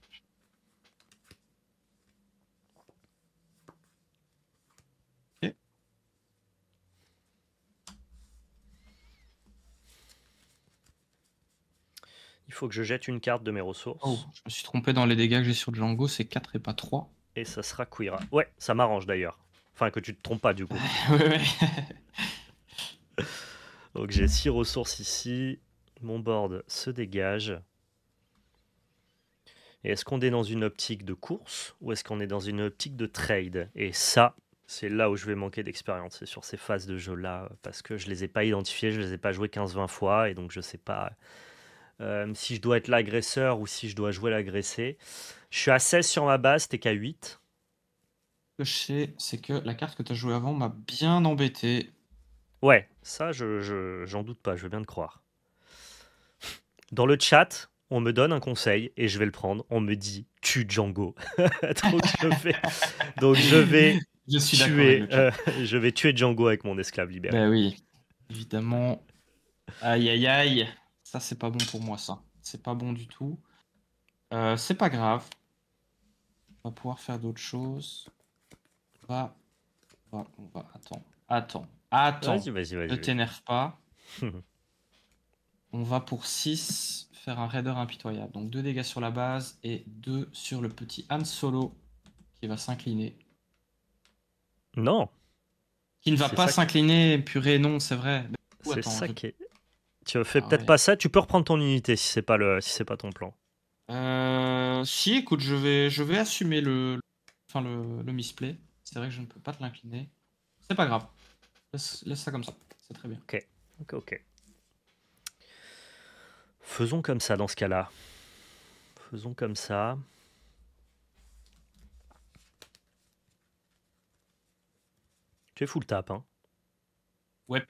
Ok. Il faut que je jette une carte de mes ressources. Oh, je me suis trompé dans les dégâts que j'ai sur Django, c'est 4 et pas 3. Et ça sera Quira. Ouais, ça m'arrange d'ailleurs. Enfin, que tu te trompes pas du coup. Ouais. Donc j'ai 6 ressources ici. Mon board se dégage. Et est-ce qu'on est dans une optique de course ou est-ce qu'on est dans une optique de trade? Et ça, c'est là où je vais manquer d'expérience, c'est sur ces phases de jeu-là, parce que je les ai pas identifiées, je les ai pas jouées 15-20 fois, et donc je sais pas si je dois être l'agresseur ou si je dois jouer l'agressé. Je suis à 16 sur ma base, t'es qu'à 8. Ce que je sais, c'est que la carte que tu as jouée avant m'a bien embêté. Ouais, ça, j'en doute pas, je veux bien te croire. Dans le chat, on me donne un conseil et je vais le prendre. On me dit tue Django. Donc je vais Je suis d'accord avec le chat. je vais tuer Django avec mon esclave libéré. Ben oui, évidemment. Aïe aïe aïe. Ça, c'est pas bon pour moi, ça. C'est pas bon du tout. C'est pas grave. On va pouvoir faire d'autres choses. On va. Attends. Vas-y. Ne t'énerve pas. On va pour 6 faire un raider impitoyable. Donc 2 dégâts sur la base et 2 sur le petit Han Solo qui va s'incliner. Non. Qui ne va C'est pas ça s'incliner, purée, non, c'est vrai. C'est Attends, ça qui est. Tu fais peut-être ouais. pas ça. Tu peux reprendre ton unité si c'est pas ton plan. Si, écoute, je vais assumer le misplay. C'est vrai que je ne peux pas te l'incliner. C'est pas grave. Laisse ça comme ça. C'est très bien. Ok. Faisons comme ça dans ce cas-là. Faisons comme ça. Tu es full tap, hein. Ouais.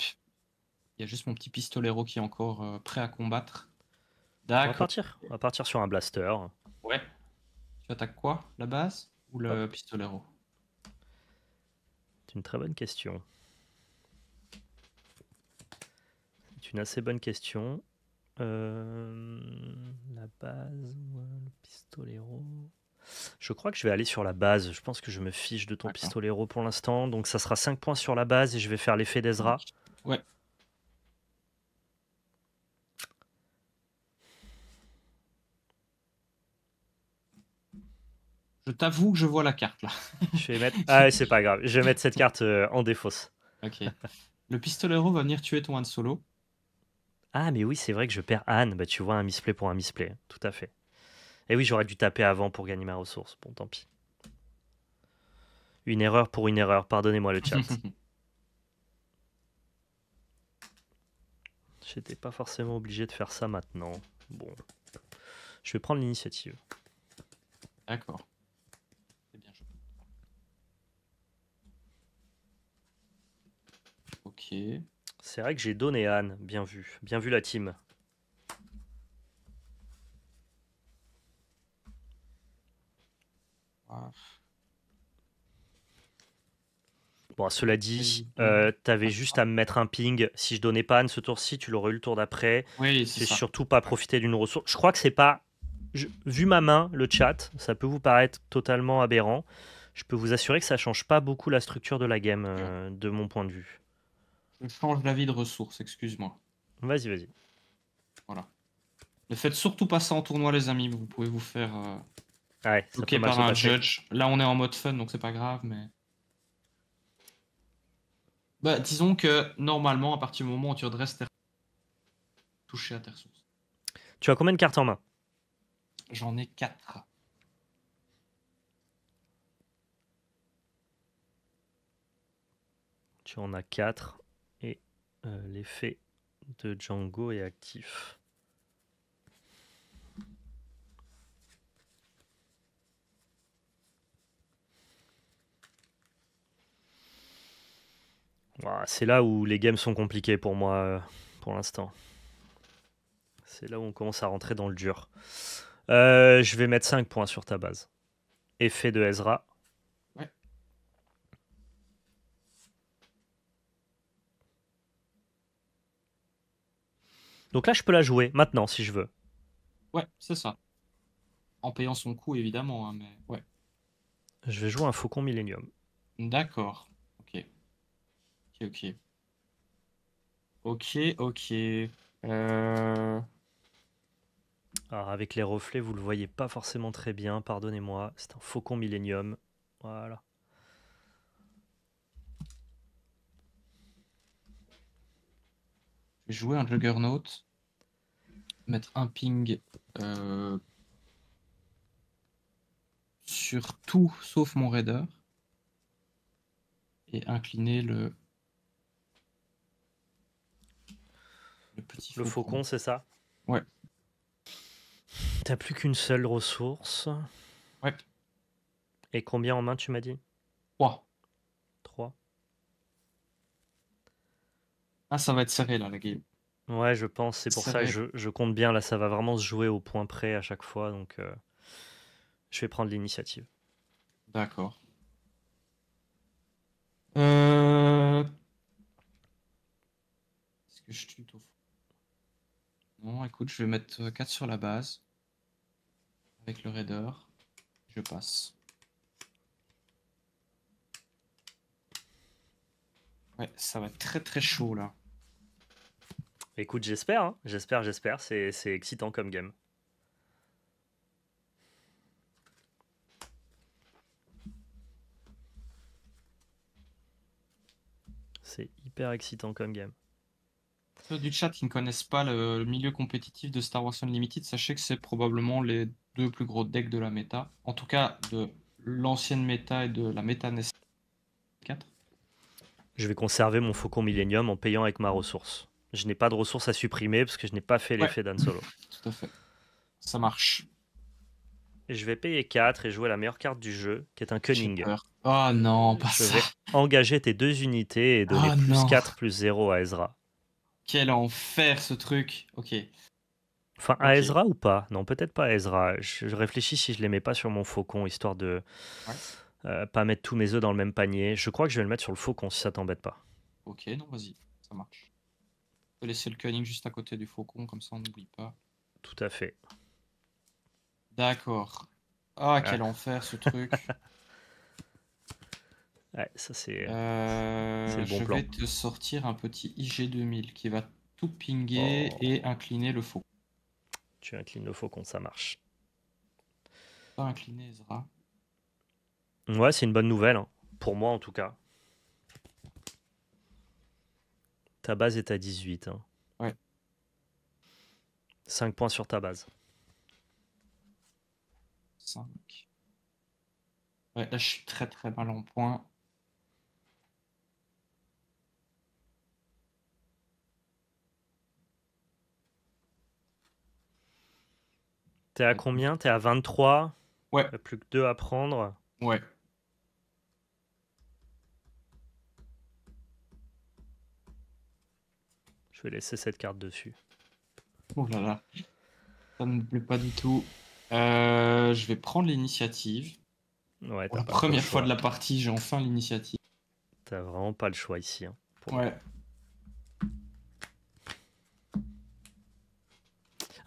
Il y a juste mon petit pistolero qui est encore prêt à combattre. On va D'accord. partir sur un blaster. Ouais. Tu attaques quoi? La base ou le pistolero? C'est une très bonne question. C'est une assez bonne question. La base, le pistolero. Je crois que je vais aller sur la base. Je pense que je me fiche de ton pistolero pour l'instant. Donc ça sera 5 points sur la base et je vais faire l'effet d'Ezra. Ouais. Je t'avoue que je vois la carte là. Je vais mettre. Ah, c'est pas grave. Je vais mettre cette carte en défausse. Ok. Le pistolero va venir tuer ton Han Solo. Ah, mais oui, c'est vrai que je perds Anne. Bah, tu vois, un misplay pour un misplay. Tout à fait. Et oui, j'aurais dû taper avant pour gagner ma ressource. Bon, tant pis. Une erreur pour une erreur. Pardonnez-moi le chat. J'étais pas forcément obligé de faire ça maintenant. Bon. Je vais prendre l'initiative. D'accord. C'est bien joué. Ok. C'est vrai que j'ai donné Anne. Bien vu. Bien vu la team. Ah. Bon, cela dit, t'avais juste à me mettre un ping. Si je donnais pas Anne ce tour-ci, tu l'aurais eu le tour d'après. Oui, c'est J'ai ça. surtout pas profité d'une ressource. Je crois que c'est pas... Vu ma main, le chat, ça peut vous paraître totalement aberrant. Je peux vous assurer que ça change pas beaucoup la structure de la game, de mon point de vue. Je change d'avis de ressources, excuse-moi. Vas-y. Voilà. Ne faites surtout pas ça en tournoi, les amis. Vous pouvez vous faire Ouais, ça bloquer peut mal par se un passer. judge. Là, on est en mode fun, donc c'est pas grave, mais... Bah, disons que, normalement, à partir du moment où tu redresses tes... toucher à tes ressources. Tu as combien de cartes en main? J'en ai 4. Tu en as 4. Et l'effet de Django est actif. Voilà, c'est là où les games sont compliqués pour moi, pour l'instant. C'est là où on commence à rentrer dans le dur. Je vais mettre 5 points sur ta base. Effet de Ezra. Ouais. Donc là, je peux la jouer maintenant si je veux. Ouais, c'est ça. En payant son coût, évidemment, hein, mais ouais. Je vais jouer un Faucon Millennium. D'accord. Ok. Ok, ok. Ok, ok. Alors avec les reflets, vous le voyez pas forcément très bien, pardonnez-moi. C'est un Faucon Millennium. Voilà. Je vais jouer un Juggernaut. Mettre un ping sur tout sauf mon raider. Et incliner le petit Le Faucon, c'est ça? Ouais. T'as plus qu'une seule ressource. Ouais. Et combien en main, tu m'as dit? 3. 3. Ah, ça va être serré là, la game. Ouais, je pense. C'est pour ça que Serré. je compte bien. Là, ça va vraiment se jouer au point près à chaque fois. Donc, je vais prendre l'initiative. D'accord. Est-ce que je tue au fond? Non, écoute, je vais mettre 4 sur la base. Avec le raider. Je passe. Ouais, ça va être très très chaud là. Écoute, j'espère. Hein. J'espère. C'est excitant comme game. C'est hyper excitant comme game. Ceux du chat qui ne connaissent pas le milieu compétitif de Star Wars Unlimited, sachez que c'est probablement les 2 plus gros decks de la méta. En tout cas, de l'ancienne méta et de la méta NES 4. Je vais conserver mon Faucon Millennium en payant avec ma ressource. Je n'ai pas de ressources à supprimer parce que je n'ai pas fait l'effet d'Han Solo. Tout à fait. Ça marche. Et je vais payer 4 et jouer la meilleure carte du jeu, qui est un Cunning. Oh non, pas je ça. vais engager tes 2 unités et donner plus 4, plus 0 à Ezra. Quel enfer ce truc. Ok. Enfin, à Ezra ou pas? Non, peut-être pas à Ezra. Je réfléchis si je les mets pas sur mon Faucon, histoire de pas mettre tous mes œufs dans le même panier. Je crois que je vais le mettre sur le Faucon, si ça t'embête pas. Ok, non, vas-y, ça marche. On peut laisser le Cunning juste à côté du Faucon, comme ça on n'oublie pas. Tout à fait. D'accord. Ah, quel enfer ce truc. Ouais, ça c'est le bon plan. Je vais te sortir un petit IG2000 qui va tout pinguer et incliner le Faucon. Tu inclines le Faucon, ça marche. Pas incliner Ezra. Ouais, c'est une bonne nouvelle, hein. Pour moi en tout cas. Ta base est à 18. Hein. Ouais. 5 points sur ta base. 5. Ouais, là je suis très très mal en points. T'es à combien? T'es à 23? Ouais. T'as plus que 2 à prendre. Ouais. Je vais laisser cette carte dessus. Oh là là. Ça ne me plaît pas du tout. Je vais prendre l'initiative. Ouais, pour la première fois de la partie, j'ai enfin l'initiative. T'as vraiment pas le choix ici. Hein, ouais.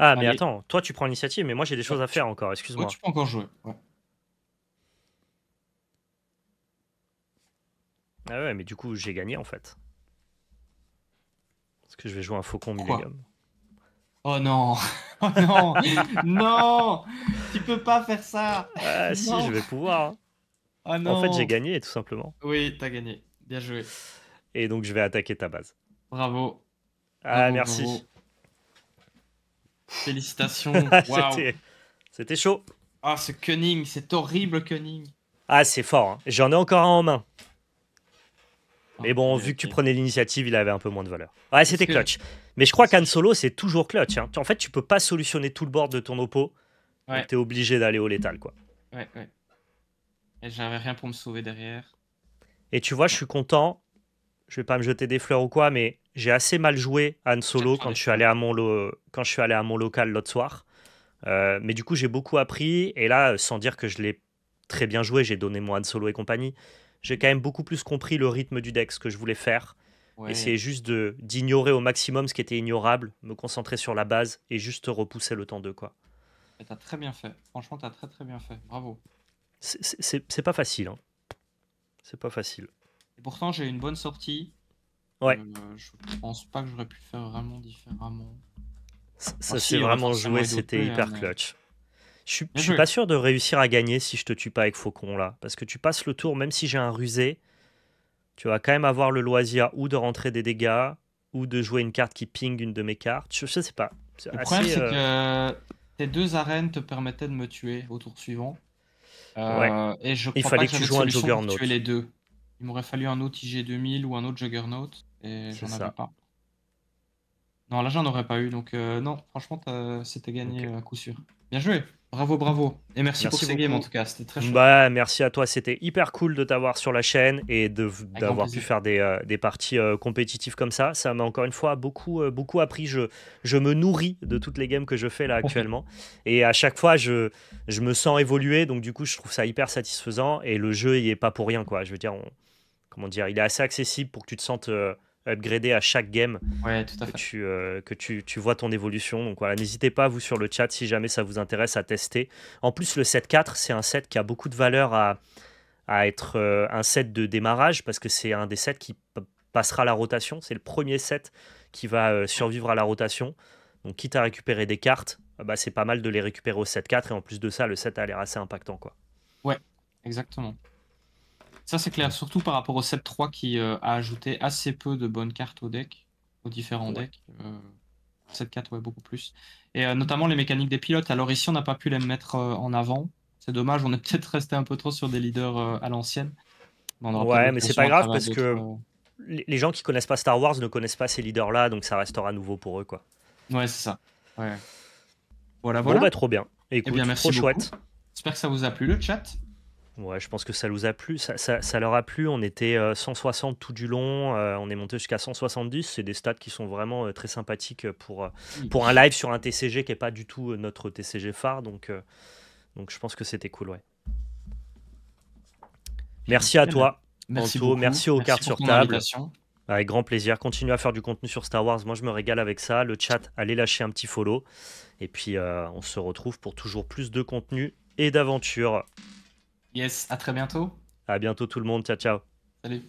Ah, mais attends, toi tu prends l'initiative, mais moi j'ai des choses à faire encore, excuse-moi. Ouais, tu peux encore jouer. Ouais. Ah ouais, mais du coup j'ai gagné en fait. Parce que je vais jouer un Faucon Millennium. Oh non. Oh non. Non. Tu peux pas faire ça. Ah non. Si, je vais pouvoir. Hein. Oh non. En fait, j'ai gagné tout simplement. Oui, t'as gagné. Bien joué. Et donc je vais attaquer ta base. Bravo. Ah, bravo, merci. Bravo. Félicitations. Wow. C'était chaud. Ah, ce Cunning, cet horrible Cunning. Ah, c'est fort. Hein. J'en ai encore un en main. Mais bon, vu que tu prenais l'initiative, il avait un peu moins de valeur. Ouais, c'était clutch. Mais je crois qu'Han Solo, c'est toujours clutch. Hein. En fait, tu peux pas solutionner tout le board de ton oppo. Ouais. Donc t'es obligé d'aller au létal, quoi. Ouais. Et j'avais rien pour me sauver derrière. Et tu vois, je suis content. Je vais pas me jeter des fleurs ou quoi, mais j'ai assez mal joué Han Solo quand je suis allé à mon local l'autre soir. Mais du coup, j'ai beaucoup appris. Et là, sans dire que je l'ai très bien joué, j'ai donné mon Han Solo et compagnie. J'ai quand même beaucoup plus compris le rythme du deck, ce que je voulais faire. Ouais. Essayer juste d'ignorer au maximum ce qui était ignorable, me concentrer sur la base et juste repousser le temps 2, quoi. Et t'as très bien fait. Franchement, t'as très très bien fait. Bravo. C'est pas facile, hein. C'est pas facile. Et pourtant, j'ai une bonne sortie. Ouais, Je pense pas que j'aurais pu faire vraiment différemment. ça Ah si, s'est il y aurait vraiment forcément joué, eu d'autres c'était plays, hein, hyper mais... clutch. Je Bien suis joué. pas sûr de réussir à gagner si je te tue pas avec Faucon là. Parce que tu passes le tour, même si j'ai un rusé, tu vas quand même avoir le loisir ou de rentrer des dégâts, ou de jouer une carte qui ping une de mes cartes. Je sais pas. C'est Le problème, assez. c'est que tes 2 arènes te permettaient de me tuer au tour suivant. Ouais. Et je Il crois pas fallait que que tu j'avais de joues un solution pour tuer Juggernaut. les deux. Il m'aurait fallu un autre IG-2000 ou un autre Juggernaut, et C'est j'en avais ça. pas. Non, là, j'en aurais pas eu, donc non, franchement, c'était gagné Ok. à coup sûr. Bien joué, bravo, bravo. Et merci pour Merci ces games, en beaucoup. tout cas, c'était très chouette. Bah, merci à toi, c'était hyper cool de t'avoir sur la chaîne et Avec grand d'avoir pu plaisir. faire des parties compétitives comme ça. Ça m'a encore une fois beaucoup appris. Je me nourris de toutes les games que je fais là actuellement. Et à chaque fois, je me sens évoluer. Donc du coup, je trouve ça hyper satisfaisant. Et le jeu, il est pas pour rien, quoi. Je veux dire, comment dire, il est assez accessible pour que tu te sentes upgradé à chaque game, Ouais, tout à que fait. tu vois ton évolution. Donc voilà, n'hésitez pas, vous, sur le chat, si jamais ça vous intéresse, à tester. En plus, le 7-4, c'est un set qui a beaucoup de valeur à être un set de démarrage, parce que c'est un des sets qui passera la rotation. C'est le premier set qui va survivre à la rotation. Donc quitte à récupérer des cartes, bah, c'est pas mal de les récupérer au 7-4. Et en plus de ça, le set a l'air assez impactant, quoi. Ouais, exactement. Ça, c'est clair, surtout par rapport au 7-3 qui a ajouté assez peu de bonnes cartes au deck, aux différents Ouais. decks. 7-4, ouais, beaucoup plus. Et notamment les mécaniques des pilotes. Alors ici, on n'a pas pu les mettre en avant. C'est dommage, on est peut-être resté un peu trop sur des leaders à l'ancienne. Mais on aura peut-être Ouais, mais c'est l'occasion pas à grave, travers parce d'autres. que les gens qui connaissent pas Star Wars ne connaissent pas ces leaders-là, donc ça restera nouveau pour eux, quoi. Ouais, c'est ça. Ouais. Voilà, Bon, voilà. bah trop bien. Eh bien, Écoute, trop merci beaucoup. chouette. J'espère que ça vous a plu, le chat. Ouais, je pense que ça nous a plu. Ça leur a plu. On était 160 tout du long. On est monté jusqu'à 170. C'est des stats qui sont vraiment très sympathiques pour un live sur un TCG qui n'est pas du tout notre TCG phare. Donc je pense que c'était cool, ouais. Merci à toi, Merci Anto. beaucoup. Merci aux cartes pour sur ton table. invitation. Avec grand plaisir. Continuez à faire du contenu sur Star Wars. Moi, je me régale avec ça. Le chat, allez lâcher un petit follow. Et puis, on se retrouve pour toujours plus de contenu et d'aventures. Yes, à très bientôt. À bientôt tout le monde. Ciao, ciao. Salut.